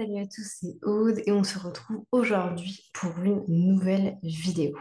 Salut à tous, c'est Aude et on se retrouve aujourd'hui pour une nouvelle vidéo.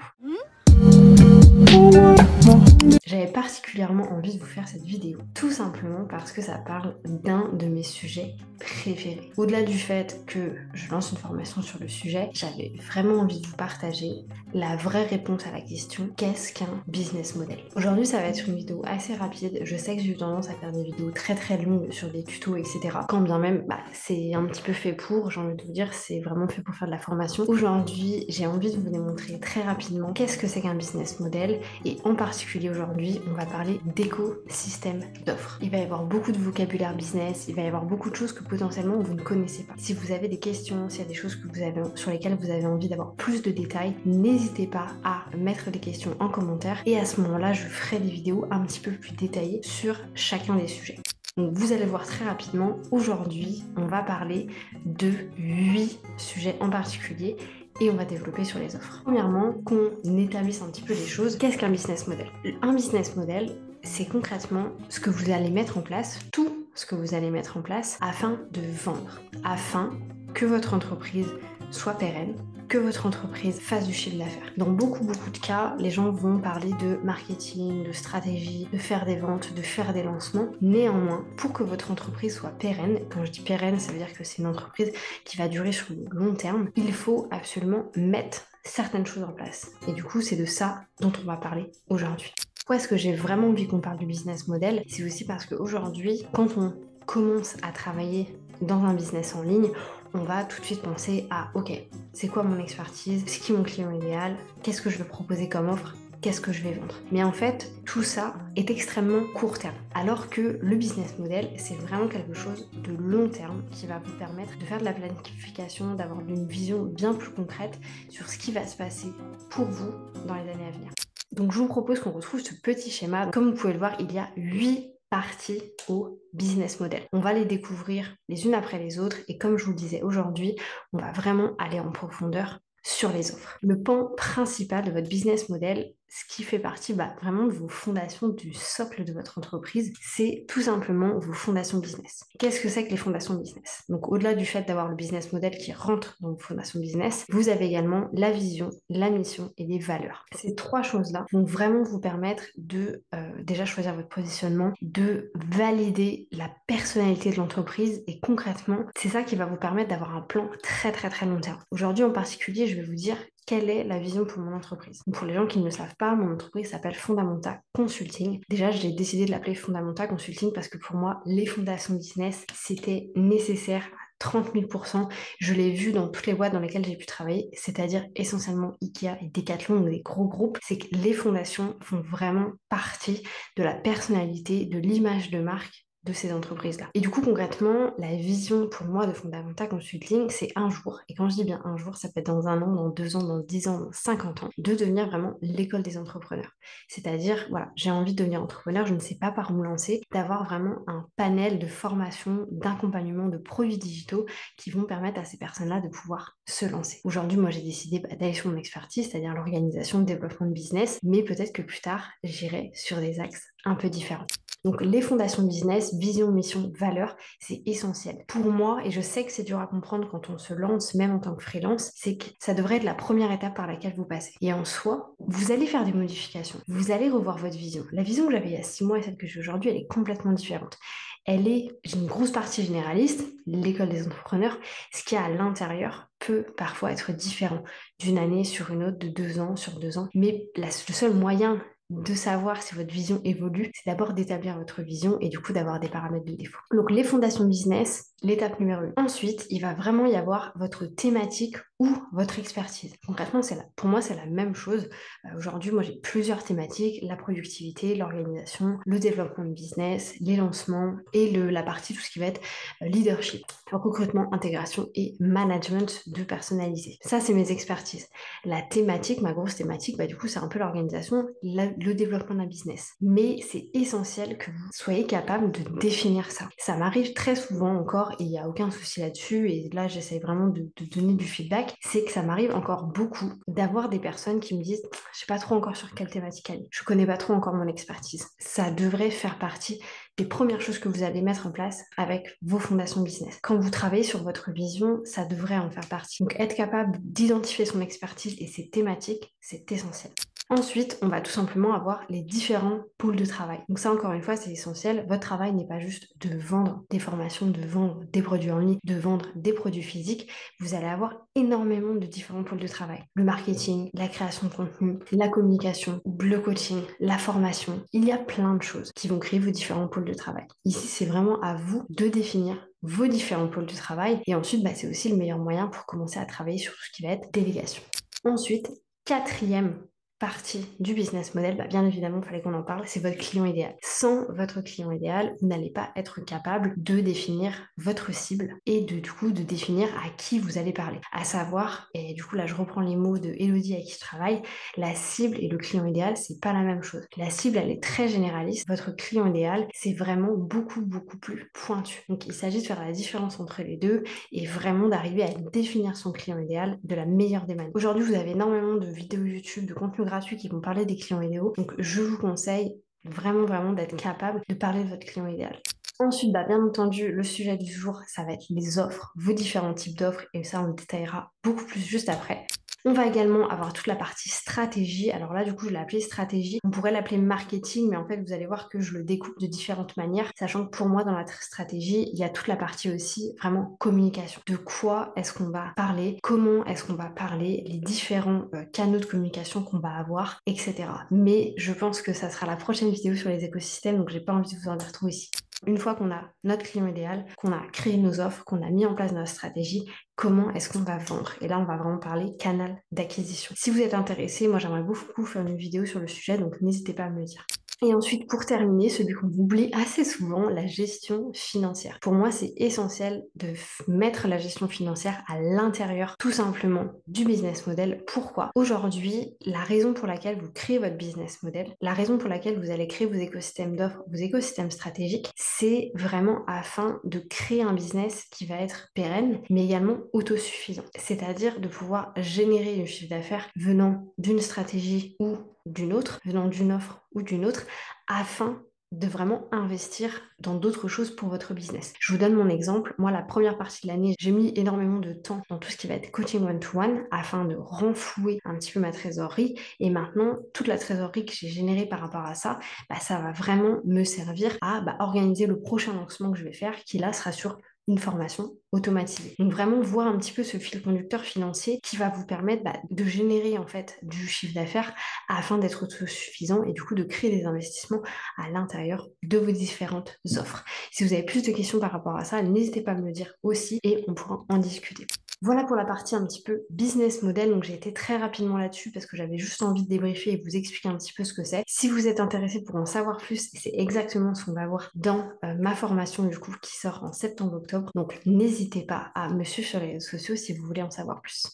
J'avais particulièrement envie de vous faire cette vidéo, tout simplement parce que ça parle d'un de mes sujets préférés. Au-delà du fait que je lance une formation sur le sujet, j'avais vraiment envie de vous partager la vraie réponse à la question qu'est-ce qu'un business model? Aujourd'hui, ça va être une vidéo assez rapide. Je sais que j'ai eu tendance à faire des vidéos très très longues sur des tutos, etc. Quand bien même, c'est un petit peu fait pour, j'ai envie de vous dire, c'est vraiment fait pour faire de la formation. Aujourd'hui, j'ai envie de vous démontrer très rapidement qu'est-ce que c'est qu'un business model et en particulier aujourd'hui, on va parler d'écosystème d'offres. Il va y avoir beaucoup de vocabulaire business, il va y avoir beaucoup de choses que potentiellement vous ne connaissez pas. Si vous avez des questions, s'il y a des choses que vous avez, sur lesquelles vous avez envie d'avoir plus de détails, n'hésitez pas à mettre des questions en commentaire et à ce moment-là, je ferai des vidéos un petit peu plus détaillées sur chacun des sujets. Donc vous allez voir très rapidement, aujourd'hui, on va parler de 8 sujets en particulier et on va développer sur les offres. Premièrement, qu'on établisse un petit peu les choses. Qu'est-ce qu'un business model? Un business model, c'est concrètement ce que vous allez mettre en place, tout ce que vous allez mettre en place afin de vendre, afin que votre entreprise soit pérenne, que votre entreprise fasse du chiffre d'affaires. Dans beaucoup de cas, les gens vont parler de marketing, de stratégie, de faire des ventes, de faire des lancements. Néanmoins, pour que votre entreprise soit pérenne, quand je dis pérenne, ça veut dire que c'est une entreprise qui va durer sur le long terme, il faut absolument mettre certaines choses en place. Et du coup, c'est de ça dont on va parler aujourd'hui. Pourquoi est-ce que j'ai vraiment envie qu'on parle du business model? C'est aussi parce qu'aujourd'hui, quand on commence à travailler dans un business en ligne, on va tout de suite penser à ok, c'est quoi mon expertise, c'est qui mon client idéal, qu'est-ce que je veux proposer comme offre, qu'est-ce que je vais vendre. Mais en fait, tout ça est extrêmement court terme. Alors que le business model, c'est vraiment quelque chose de long terme qui va vous permettre de faire de la planification, d'avoir une vision bien plus concrète sur ce qui va se passer pour vous dans les années à venir. Donc je vous propose qu'on retrouve ce petit schéma. Comme vous pouvez le voir, il y a 8 parties au business model. On va les découvrir les unes après les autres et comme je vous le disais aujourd'hui, on va vraiment aller en profondeur sur les offres. Le pan principal de votre business model, ce qui fait partie vraiment de vos fondations, du socle de votre entreprise, c'est tout simplement vos fondations business. Qu'est-ce que c'est que les fondations business? Donc au-delà du fait d'avoir le business model qui rentre dans vos fondations business, vous avez également la vision, la mission et les valeurs. Ces trois choses-là vont vraiment vous permettre de déjà choisir votre positionnement, de valider la personnalité de l'entreprise et concrètement, c'est ça qui va vous permettre d'avoir un plan très très très long terme. Aujourd'hui en particulier, je vais vous dire quelle est la vision pour mon entreprise. Pour les gens qui ne le savent pas, mon entreprise s'appelle Fondamenta Consulting. Déjà, j'ai décidé de l'appeler Fondamenta Consulting parce que pour moi, les fondations business, c'était nécessaire à 30 000%. Je l'ai vu dans toutes les boîtes dans lesquelles j'ai pu travailler, c'est-à-dire essentiellement Ikea et Decathlon, des gros groupes. C'est que les fondations font vraiment partie de la personnalité, de l'image de marque de ces entreprises-là. Et du coup, concrètement, la vision pour moi de Fondamenta Consulting, c'est un jour, et quand je dis bien un jour, ça peut être dans un an, dans 2 ans, dans 10 ans, dans 50 ans, de devenir vraiment l'école des entrepreneurs. C'est-à-dire, voilà, j'ai envie de devenir entrepreneur, je ne sais pas par où me lancer, d'avoir vraiment un panel de formation, d'accompagnement, de produits digitaux qui vont permettre à ces personnes-là de pouvoir se lancer. Aujourd'hui, moi, j'ai décidé d'aller sur mon expertise, c'est-à-dire l'organisation, le développement de business, mais peut-être que plus tard, j'irai sur des axes un peu différents. Donc les fondations business, vision, mission, valeur, c'est essentiel. Pour moi, et je sais que c'est dur à comprendre quand on se lance, même en tant que freelance, c'est que ça devrait être la première étape par laquelle vous passez. Et en soi, vous allez faire des modifications. Vous allez revoir votre vision. La vision que j'avais il y a 6 mois et celle que j'ai aujourd'hui, elle est complètement différente. J'ai une grosse partie généraliste, l'école des entrepreneurs. Ce qu'il y a à l'intérieur peut parfois être différent d'une année sur une autre, de 2 ans sur 2 ans. Mais le seul moyen de savoir si votre vision évolue, c'est d'abord d'établir votre vision et du coup d'avoir des paramètres de défaut. Donc les fondations business, l'étape numéro 1. Ensuite, il va vraiment y avoir votre thématique ou votre expertise. Concrètement, pour moi, c'est la même chose. Aujourd'hui, moi, j'ai plusieurs thématiques, la productivité, l'organisation, le développement de business, les lancements et la partie, tout ce qui va être leadership, recrutement, intégration et management de personnalisé. Ça, c'est mes expertises. La thématique, ma grosse thématique, du coup, c'est un peu l'organisation, le développement d'un business. Mais c'est essentiel que vous soyez capable de définir ça. Ça m'arrive très souvent encore, et il n'y a aucun souci là-dessus, et là, j'essaie vraiment de donner du feedback, c'est que ça m'arrive encore beaucoup d'avoir des personnes qui me disent « je sais pas trop encore sur quelle thématique aller, je connais pas trop encore mon expertise ». Ça devrait faire partie les premières choses que vous allez mettre en place avec vos fondations business. Quand vous travaillez sur votre vision, ça devrait en faire partie. Donc être capable d'identifier son expertise et ses thématiques, c'est essentiel. Ensuite, on va tout simplement avoir les différents pôles de travail. Donc ça, encore une fois, c'est essentiel. Votre travail n'est pas juste de vendre des formations, de vendre des produits en ligne, de vendre des produits physiques. Vous allez avoir énormément de différents pôles de travail. Le marketing, la création de contenu, la communication, le coaching, la formation. Il y a plein de choses qui vont créer vos différents pôles de travail. Ici, c'est vraiment à vous de définir vos différents pôles de travail. Et ensuite, c'est aussi le meilleur moyen pour commencer à travailler sur tout ce qui va être délégation. Ensuite, quatrième partie du business model, bien évidemment, il fallait qu'on en parle, c'est votre client idéal. Sans votre client idéal, vous n'allez pas être capable de définir votre cible et du coup de définir à qui vous allez parler. À savoir, et du coup là je reprends les mots de Elodie avec qui je travaille, la cible et le client idéal, c'est pas la même chose. La cible, elle est très généraliste. Votre client idéal, c'est vraiment beaucoup plus pointu. Donc il s'agit de faire la différence entre les deux et vraiment d'arriver à définir son client idéal de la meilleure des manières. Aujourd'hui, vous avez énormément de vidéos YouTube, de contenus gratuits qui vont parler des clients idéaux. Donc, je vous conseille vraiment d'être capable de parler de votre client idéal. Ensuite, bien entendu, le sujet du jour, ça va être les offres, vos différents types d'offres, et ça, on le détaillera beaucoup plus juste après. On va également avoir toute la partie stratégie. Alors là, du coup, je l'ai appelé stratégie. On pourrait l'appeler marketing, mais en fait, vous allez voir que je le découpe de différentes manières, sachant que pour moi, dans la stratégie, il y a toute la partie aussi vraiment communication. De quoi est-ce qu'on va parler? Comment est-ce qu'on va parler? Les différents canaux de communication qu'on va avoir, etc. Mais je pense que ça sera la prochaine vidéo sur les écosystèmes, donc j'ai pas envie de vous en dire trop ici. Une fois qu'on a notre client idéal, qu'on a créé nos offres, qu'on a mis en place notre stratégie, comment est-ce qu'on va vendre? Et là, on va vraiment parler canal d'acquisition. Si vous êtes intéressé, moi j'aimerais beaucoup faire une vidéo sur le sujet, donc n'hésitez pas à me le dire. Et ensuite, pour terminer, celui qu'on oublie assez souvent, la gestion financière. Pour moi, c'est essentiel de mettre la gestion financière à l'intérieur, tout simplement, du business model. Pourquoi? Aujourd'hui, la raison pour laquelle vous créez votre business model, la raison pour laquelle vous allez créer vos écosystèmes d'offres, vos écosystèmes stratégiques, c'est vraiment afin de créer un business qui va être pérenne, mais également autosuffisant. C'est-à-dire de pouvoir générer du chiffre d'affaires venant d'une stratégie ou d'une autre, venant d'une offre ou d'une autre, afin de vraiment investir dans d'autres choses pour votre business. Je vous donne mon exemple. Moi, la première partie de l'année, j'ai mis énormément de temps dans tout ce qui va être coaching one-to-one afin de renflouer un petit peu ma trésorerie. Et maintenant, toute la trésorerie que j'ai générée par rapport à ça, ça va vraiment me servir à organiser le prochain lancement que je vais faire, qui là sera sur une formation automatisée. Donc vraiment voir un petit peu ce fil conducteur financier qui va vous permettre de générer en fait du chiffre d'affaires afin d'être autosuffisant et du coup de créer des investissements à l'intérieur de vos différentes offres. Si vous avez plus de questions par rapport à ça, n'hésitez pas à me le dire aussi et on pourra en discuter. Voilà pour la partie un petit peu business model. Donc j'ai été très rapidement là-dessus parce que j'avais juste envie de débriefer et vous expliquer un petit peu ce que c'est. Si vous êtes intéressé pour en savoir plus, c'est exactement ce qu'on va voir dans ma formation du coup qui sort en septembre-octobre. Donc n'hésitez pas à me suivre sur les réseaux sociaux si vous voulez en savoir plus.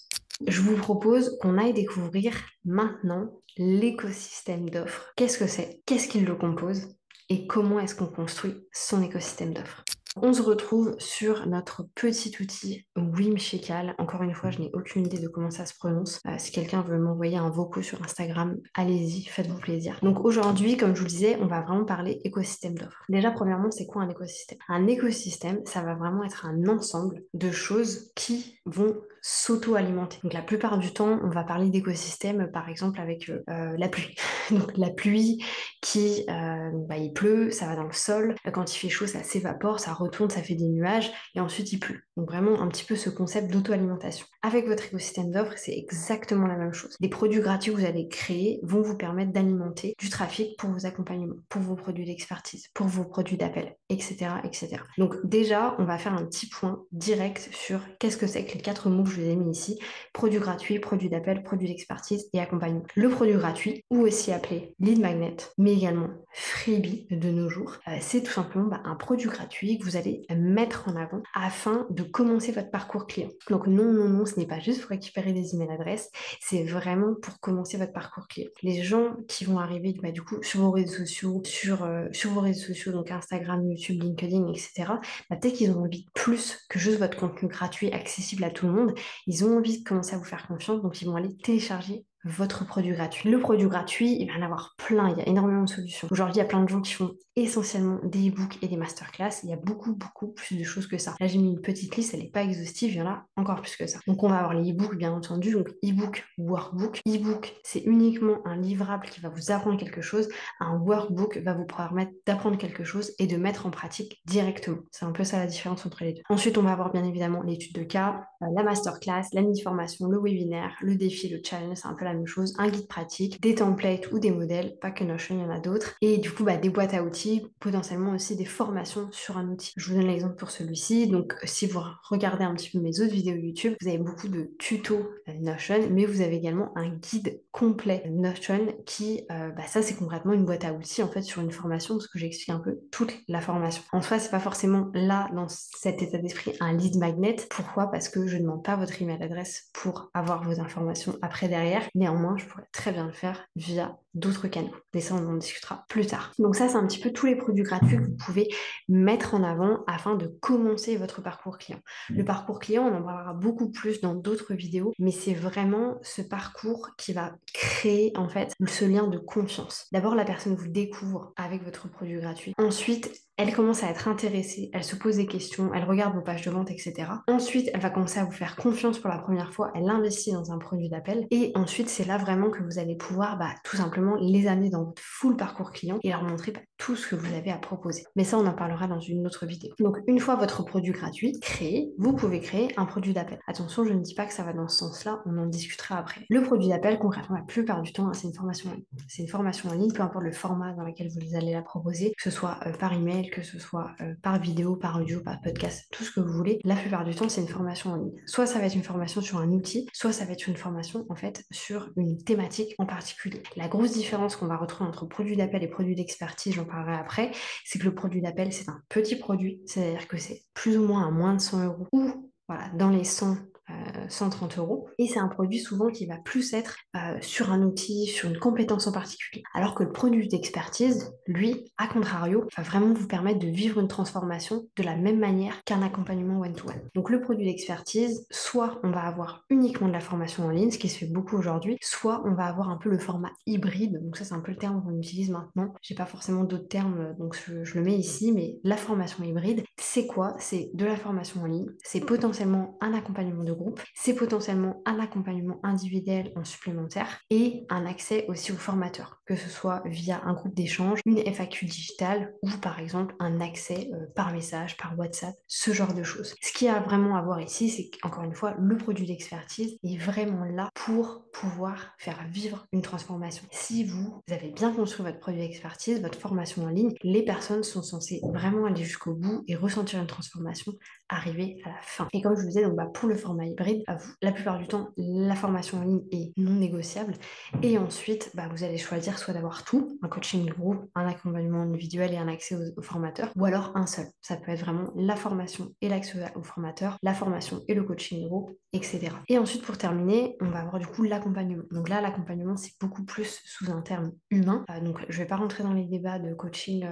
Je vous propose qu'on aille découvrir maintenant l'écosystème d'offres. Qu'est-ce que c'est? Qu'est-ce qu'il le compose? Et comment est-ce qu'on construit son écosystème d'offres? On se retrouve sur notre petit outil Wimchical. Encore une fois, je n'ai aucune idée de comment ça se prononce. Si quelqu'un veut m'envoyer un vocaux sur Instagram, allez-y, faites-vous plaisir. Donc aujourd'hui, comme je vous le disais, on va vraiment parler écosystème d'offres. Déjà, premièrement, c'est quoi un écosystème? Un écosystème, ça va vraiment être un ensemble de choses qui vont s'auto-alimenter. Donc la plupart du temps, on va parler d'écosystème, par exemple, avec la pluie. Donc la pluie qui, il pleut, ça va dans le sol. Quand il fait chaud, ça s'évapore, ça retourne, ça fait des nuages et ensuite il pleut. Donc vraiment un petit peu ce concept d'auto-alimentation. Avec votre écosystème d'offres, c'est exactement la même chose. Les produits gratuits que vous allez créer vont vous permettre d'alimenter du trafic pour vos accompagnements, pour vos produits d'expertise, pour vos produits d'appel, etc., etc. Donc déjà, on va faire un petit point direct sur qu'est-ce que c'est que les 4 mots que je vous ai mis ici: produits gratuits, produits d'appel, produits d'expertise et accompagnement. Le produit gratuit, ou aussi appelé lead magnet, mais également freebie de nos jours, c'est tout simplement un produit gratuit que vous allez mettre en avant afin de commencer votre parcours client. Donc non, ce n'est pas juste pour récupérer des emails adresses, c'est vraiment pour commencer votre parcours client. Les gens qui vont arriver du coup sur vos réseaux sociaux, sur vos réseaux sociaux, donc Instagram, YouTube, LinkedIn, etc., peut-être qu'ils ont envie de plus que juste votre contenu gratuit accessible à tout le monde. Ils ont envie de commencer à vous faire confiance, donc ils vont aller télécharger votre produit gratuit. Le produit gratuit, il va y en avoir plein, il y a énormément de solutions. Aujourd'hui, il y a plein de gens qui font essentiellement des e-books et des masterclass. Il y a beaucoup plus de choses que ça. Là, j'ai mis une petite liste, elle n'est pas exhaustive, il y en a encore plus que ça. Donc, on va avoir les e-books, bien entendu. Donc, e-book, workbook. E-book, c'est uniquement un livrable qui va vous apprendre quelque chose. Un workbook va vous permettre d'apprendre quelque chose et de mettre en pratique directement. C'est un peu ça la différence entre les deux. Ensuite, on va avoir bien évidemment l'étude de cas, la masterclass, la mini-formation, le webinaire, le défi, le challenge, c'est un peu la même chose, un guide pratique, des templates ou des modèles, pas que Notion, il y en a d'autres, et du coup des boîtes à outils, potentiellement aussi des formations sur un outil. Je vous donne l'exemple pour celui-ci, donc si vous regardez un petit peu mes autres vidéos YouTube, vous avez beaucoup de tutos Notion, mais vous avez également un guide complet Notion qui, ça c'est concrètement une boîte à outils en fait sur une formation, parce que j'explique un peu toute la formation. En soi, c'est pas forcément là, dans cet état d'esprit, un lead magnet. Pourquoi? Parce que je ne demande pas votre email adresse pour avoir vos informations après derrière. Néanmoins, je pourrais très bien le faire via d'autres canaux. Mais ça, on en discutera plus tard. Donc ça, c'est un petit peu tous les produits gratuits que vous pouvez mettre en avant afin de commencer votre parcours client. Le parcours client, on en parlera beaucoup plus dans d'autres vidéos, mais c'est vraiment ce parcours qui va créer en fait ce lien de confiance. D'abord, la personne vous découvre avec votre produit gratuit. Ensuite, elle commence à être intéressée, elle se pose des questions, elle regarde vos pages de vente, etc. Ensuite, elle va commencer à vous faire confiance pour la première fois, elle investit dans un produit d'appel. Et ensuite, c'est là vraiment que vous allez pouvoir tout simplement les amener dans votre full parcours client et leur montrer tout ce que vous avez à proposer. Mais ça, on en parlera dans une autre vidéo. Donc, une fois votre produit gratuit créé, vous pouvez créer un produit d'appel. Attention, je ne dis pas que ça va dans ce sens-là, on en discutera après. Le produit d'appel, concrètement, la plupart du temps, c'est une formation en ligne. C'est une formation en ligne, peu importe le format dans lequel vous allez la proposer, que ce soit par email, que ce soit par vidéo, par audio, par podcast, tout ce que vous voulez. La plupart du temps, c'est une formation en ligne. Soit ça va être une formation sur un outil, soit ça va être une formation en fait sur une thématique en particulier. La grosse différence qu'on va retrouver entre produit d'appel et produit d'expertise, j'en parlerai après, c'est que le produit d'appel, c'est un petit produit, c'est-à-dire que c'est plus ou moins à moins de 100 euros ou voilà, dans les 130 euros. Et c'est un produit souvent qui va plus être sur un outil, sur une compétence en particulier. Alors que le produit d'expertise, lui, à contrario, va vraiment vous permettre de vivre une transformation de la même manière qu'un accompagnement one-to-one. Donc le produit d'expertise, soit on va avoir uniquement de la formation en ligne, ce qui se fait beaucoup aujourd'hui, soit on va avoir un peu le format hybride. Donc ça, c'est un peu le terme qu'on utilise maintenant. J'ai pas forcément d'autres termes, donc je le mets ici, mais la formation hybride, c'est quoi? C'est de la formation en ligne, c'est potentiellement un accompagnement de groupe, c'est potentiellement un accompagnement individuel en supplémentaire et un accès aussi aux formateurs, que ce soit via un groupe d'échange, une FAQ digitale ou par exemple un accès par message, par WhatsApp, ce genre de choses. Ce qu'il y a vraiment à voir ici, c'est qu'encore une fois, le produit d'expertise est vraiment là pour pouvoir faire vivre une transformation. Si vous avez bien construit votre produit d'expertise, votre formation en ligne, les personnes sont censées vraiment aller jusqu'au bout et ressentir une transformation arriver à la fin. Et comme je vous disais, donc pour le format hybride, la plupart du temps, la formation en ligne est non négociable. Et ensuite, vous allez choisir soit d'avoir tout, un coaching de groupe, un accompagnement individuel et un accès aux formateurs, ou alors un seul. Ça peut être vraiment la formation et l'accès aux formateurs, la formation et le coaching de groupe, etc. Et ensuite, pour terminer, on va avoir du coup l'accompagnement. Donc là, l'accompagnement, c'est beaucoup plus sous un terme humain. Donc, je vais pas rentrer dans les débats de coaching,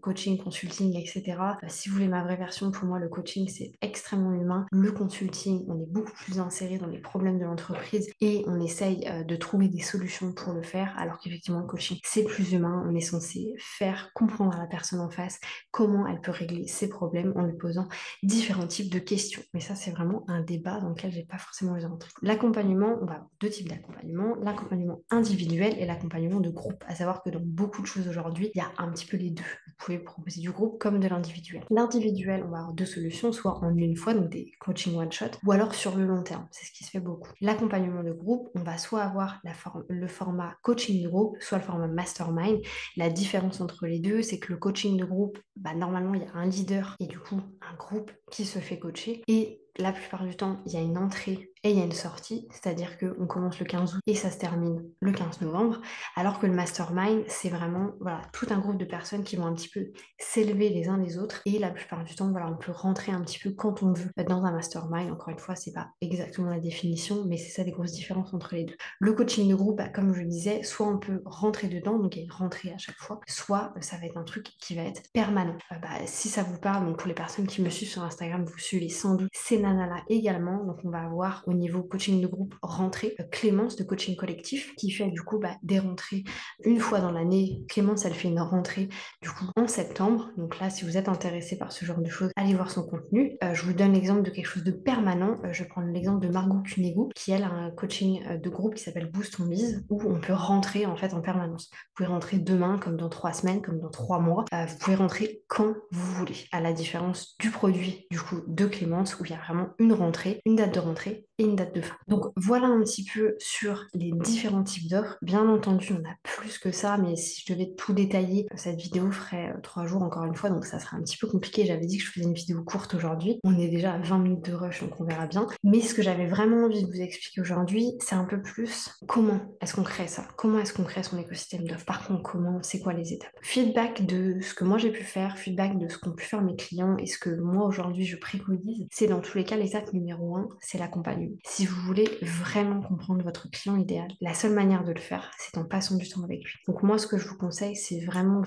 consulting, etc. Si vous voulez ma vraie version, pour moi, le coaching, c'est extrêmement humain. Le consulting, on est beaucoup plus inséré dans les problèmes de l'entreprise et on essaye de trouver des solutions pour le faire, alors qu'effectivement, le coaching, c'est plus humain. On est censé faire comprendre à la personne en face comment elle peut régler ses problèmes en lui posant différents types de questions. Mais ça, c'est vraiment un débat dans lequel j'ai pas forcément envie de rentrer. L'accompagnement, on va avoir deux types d'accompagnement, l'accompagnement individuel et l'accompagnement de groupe. À savoir que dans beaucoup de choses aujourd'hui, il y a un petit peu les deux. Vous pouvez proposer du groupe comme de l'individuel. L'individuel, on va avoir deux solutions, soit en une fois, donc des coaching one-shot, ou alors sur le long terme. C'est ce qui se fait beaucoup. L'accompagnement de groupe, on va soit avoir le format coaching de groupe, soit le format mastermind. La différence entre les deux, c'est que le coaching de groupe, normalement, il y a un leader et du coup, un groupe qui se fait coacher. Et la plupart du temps, il y a une entrée et il y a une sortie, c'est-à-dire qu'on commence le 15 août et ça se termine le 15 novembre, alors que le mastermind, c'est vraiment tout un groupe de personnes qui vont un petit peu s'élever les uns les autres et la plupart du temps, on peut rentrer un petit peu quand on veut dans un mastermind. Encore une fois, c'est pas exactement la définition, mais c'est ça des grosses différences entre les deux. Le coaching de groupe, comme je le disais, soit on peut rentrer dedans, donc il y a une rentrée à chaque fois, soit ça va être un truc qui va être permanent. Si ça vous parle, donc pour les personnes qui me suivent sur Instagram, vous suivez sans doute, c'est nanas-là également. Donc on va avoir au niveau coaching de groupe rentrée Clémence de coaching collectif qui fait du coup des rentrées une fois dans l'année. Clémence, elle fait une rentrée du coup en septembre. Donc là, si vous êtes intéressé par ce genre de choses, allez voir son contenu. Je vous donne l'exemple de quelque chose de permanent. Je vais prendre l'exemple de Margot Cunego qui elle a un coaching de groupe qui s'appelle Boost on Biz où on peut rentrer en fait en permanence. Vous pouvez rentrer demain, comme dans 3 semaines, comme dans 3 mois. Vous pouvez rentrer quand vous voulez, à la différence du produit du coup de Clémence où il y a vraiment une rentrée, une date de rentrée et une date de fin. Donc voilà un petit peu sur les différents types d'offres. Bien entendu, on a plus que ça, mais si je devais tout détailler, cette vidéo ferait 3 jours encore une fois, donc ça serait un petit peu compliqué. J'avais dit que je faisais une vidéo courte aujourd'hui. On est déjà à 20 minutes de rush, donc on verra bien. Mais ce que j'avais vraiment envie de vous expliquer aujourd'hui, c'est un peu plus comment est-ce qu'on crée ça? Comment est-ce qu'on crée son écosystème d'offres? Par contre, comment? C'est quoi les étapes? Feedback de ce que moi j'ai pu faire, feedback de ce qu'ont pu faire mes clients et ce que moi aujourd'hui je préconise, c'est dans tous les cas l'étape numéro 1, c'est l'accompagnement. Si vous voulez vraiment comprendre votre client idéal, la seule manière de le faire, c'est en passant du temps avec lui. Donc moi, ce que je vous conseille, c'est vraiment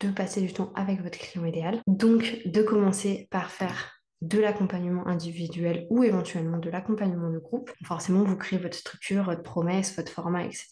de passer du temps avec votre client idéal. Donc de commencer par faire de l'accompagnement individuel ou éventuellement de l'accompagnement de groupe. Forcément, vous créez votre structure, votre promesse, votre format, etc.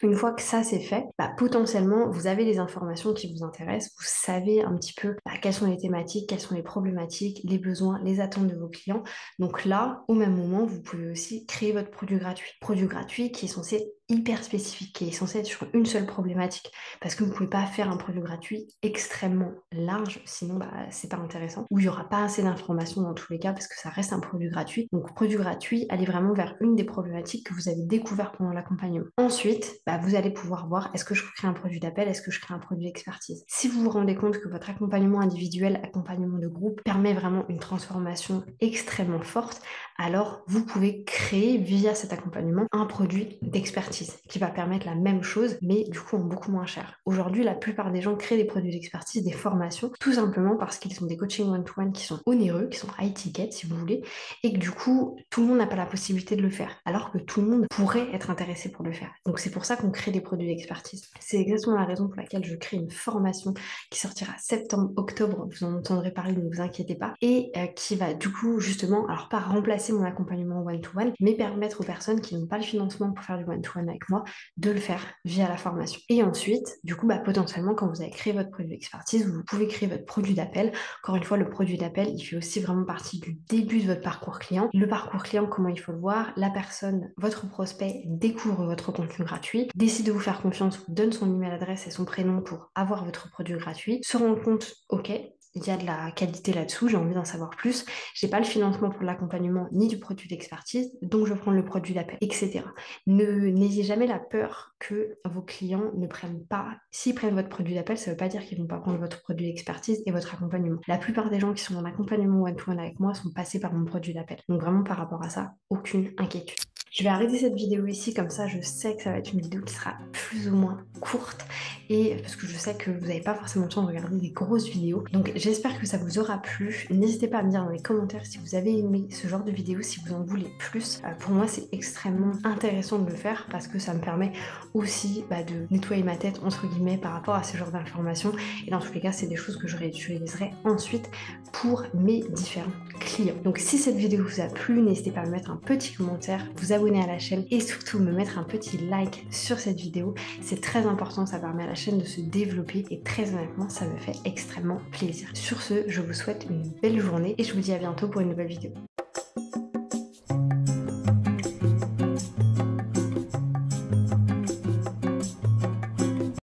Une fois que ça c'est fait, potentiellement, vous avez les informations qui vous intéressent, vous savez un petit peu quelles sont les thématiques, quelles sont les problématiques, les besoins, les attentes de vos clients. Donc là, au même moment, vous pouvez aussi créer votre produit gratuit. Produit gratuit qui est censé hyper spécifique, qui est censé être sur une seule problématique, parce que vous ne pouvez pas faire un produit gratuit extrêmement large, sinon c'est pas intéressant, où il n'y aura pas assez d'informations dans tous les cas, parce que ça reste un produit gratuit. Donc produit gratuit, allez vraiment vers une des problématiques que vous avez découvert pendant l'accompagnement. Ensuite, vous allez pouvoir voir, est-ce que je crée un produit d'appel, est-ce que je crée un produit d'expertise. Si vous vous rendez compte que votre accompagnement individuel, accompagnement de groupe, permet vraiment une transformation extrêmement forte, alors vous pouvez créer via cet accompagnement un produit d'expertise qui va permettre la même chose, mais du coup en beaucoup moins cher. Aujourd'hui, la plupart des gens créent des produits d'expertise, des formations, tout simplement parce qu'ils sont des coachings one-to-one qui sont onéreux, qui sont high ticket si vous voulez, et que du coup, tout le monde n'a pas la possibilité de le faire, alors que tout le monde pourrait être intéressé pour le faire. Donc c'est pour ça qu'on crée des produits d'expertise. C'est exactement la raison pour laquelle je crée une formation qui sortira septembre, octobre, vous en entendrez parler, ne vous inquiétez pas, et qui va du coup justement, alors pas remplacer mon accompagnement one-to-one, mais permettre aux personnes qui n'ont pas le financement pour faire du one-to-one avec moi de le faire via la formation. Et ensuite, du coup, potentiellement, quand vous avez créé votre produit d'expertise, vous pouvez créer votre produit d'appel. Encore une fois, le produit d'appel, il fait aussi vraiment partie du début de votre parcours client. Le parcours client, comment il faut le voir? La personne, votre prospect, découvre votre contenu gratuit, décide de vous faire confiance, vous donne son email adresse et son prénom pour avoir votre produit gratuit, se rend compte, ok, il y a de la qualité là-dessous, j'ai envie d'en savoir plus, j'ai pas le financement pour l'accompagnement ni du produit d'expertise, donc je prends le produit d'appel, etc. N'ayez jamais la peur que vos clients ne prennent pas. S'ils prennent votre produit d'appel, ça veut pas dire qu'ils vont pas prendre votre produit d'expertise et votre accompagnement. La plupart des gens qui sont en accompagnement one-to-one avec moi sont passés par mon produit d'appel. Donc vraiment par rapport à ça, aucune inquiétude. Je vais arrêter cette vidéo ici, comme ça je sais que ça va être une vidéo qui sera plus ou moins courte et parce que je sais que vous n'avez pas forcément le temps de regarder des grosses vidéos. Donc j'espère que ça vous aura plu. N'hésitez pas à me dire dans les commentaires si vous avez aimé ce genre de vidéo, si vous en voulez plus. Pour moi c'est extrêmement intéressant de le faire parce que ça me permet aussi de nettoyer ma tête entre guillemets par rapport à ce genre d'informations et dans tous les cas c'est des choses que je réutiliserai ensuite pour mes différents clients. Donc si cette vidéo vous a plu, n'hésitez pas à me mettre un petit commentaire, vous abonner à la chaîne et surtout me mettre un petit like sur cette vidéo. C'est très important, ça permet à la chaîne de se développer et très honnêtement ça me fait extrêmement plaisir. Sur ce, je vous souhaite une belle journée et je vous dis à bientôt pour une nouvelle vidéo.